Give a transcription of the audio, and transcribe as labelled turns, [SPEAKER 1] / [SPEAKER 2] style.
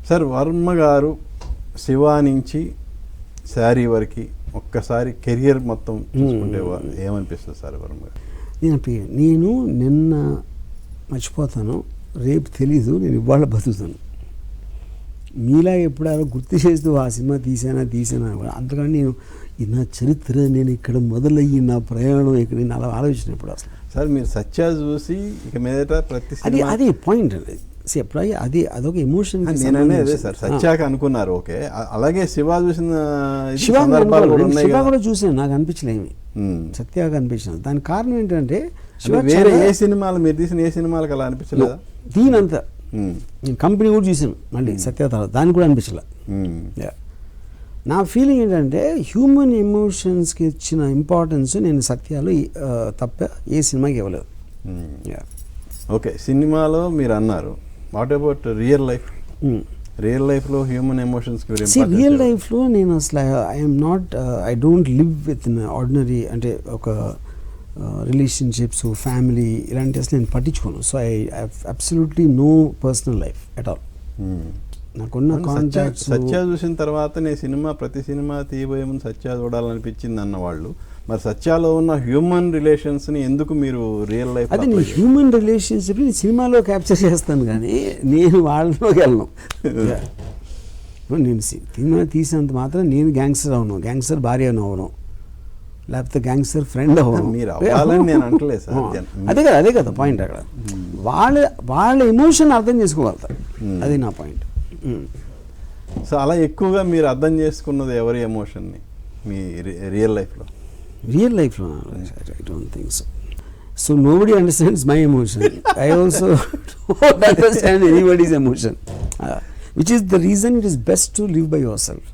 [SPEAKER 1] Sir Varma గారు శివ నుంచి శారీ వరకు ఒక్కసారి కెరియర్ మొత్తం చూసుకుంటే ఏమనిపిస్తుంది సార్ వర్మ గారు?
[SPEAKER 2] నేను నిన్న మర్చిపోతాను, రేపు తెలీదు, నేను ఇవాళ బతుకుతాను. మీలా ఎప్పుడారో గుర్తు చేస్తూ ఆ సినిమా తీసానా అంతకని నేను ఇది నా చరిత్ర, నేను ఇక్కడ మొదలయ్యి నా ప్రయాణం ఇక్కడ, నేను అలా ఆలోచించినప్పుడు అసలు.
[SPEAKER 1] సార్ మీరు సత్య చూసి ఇక మీదట ప్రతి
[SPEAKER 2] అది పాయింట్ ఎప్పుడు అదొక ఎమోషన్.
[SPEAKER 1] నేననే అదే సార్, సత్యాక అనుకున్నారు ఓకే, అలాగే శివ చూసిన
[SPEAKER 2] శివ కూడా చూసాను, నాకు అనిపించలేమి, సత్యాగా అనిపించినది. దానికి కారణం ఏంటంటే
[SPEAKER 1] వేరే ఏ సినిమాలు మీరు తీసిన ఏ సినిమాలకు అలా అనిపించలేదా?
[SPEAKER 2] దీనంతా నేను కంపెనీ కూడా చూసాను మళ్ళీ సత్య తర్వాత, దానికి కూడా అనిపించలే. నా ఫీలింగ్ ఏంటంటే హ్యూమన్ ఎమోషన్స్కి ఇచ్చిన ఇంపార్టెన్స్ నేను సత్యాలో తప్ప ఏ సినిమాకి ఇవ్వలేదు.
[SPEAKER 1] ఓకే, సినిమాలో మీరు అన్నారు, what about real life? Real లైఫ్లో హ్యూమన్ ఎమోషన్స్కి
[SPEAKER 2] రియల్ లైఫ్లో నేను అసలు I'm not, I don't live with ordinary, అంటే ఒక రిలేషన్షిప్స్, ఫ్యామిలీ ఇలాంటి అసలు నేను పట్టించుకోను. So I absolutely no personal life at all. నాకున్న కాంటాక్ట్స్.
[SPEAKER 1] సత్య చూసిన తర్వాత నేను ప్రతి సినిమా తీయబోయే ముందు సత్య చూడాలనిపించింది అన్నవాళ్ళు, మరి సత్యాలో ఉన్న హ్యూమన్ రిలేషన్స్ని ఎందుకు మీరు రియల్ లైఫ్?
[SPEAKER 2] అదే నేను హ్యూమన్ రిలేషన్షిప్ సినిమాలో క్యాప్చర్ చేస్తాను కానీ నేను వాళ్ళలోకి వెళ్ళను. నేను సినిమా తీసినంత మాత్రం నేను గ్యాంగ్స్టర్ అవును, గ్యాంగ్స్టర్ భార్య అవను, లేకపోతే గ్యాంగ్స్టర్ ఫ్రెండ్ అవ్వను.
[SPEAKER 1] మీరు అవ్వాలని నేను అంటలేదు సార్.
[SPEAKER 2] అదే కదా పాయింట్. అక్కడ వాళ్ళ ఎమోషన్ అర్థం చేసుకోగలుగుతారు, అది నా పాయింట్.
[SPEAKER 1] సో అలా ఎక్కువగా మీరు అర్థం చేసుకున్నది ఎవరి ఎమోషన్ని మీ రియల్ లైఫ్లో?
[SPEAKER 2] రియల్ లైఫ్లో I don't think so. So nobody understands my emotion. I also don't understand anybody's emotion, which is the reason it is best to live by your self.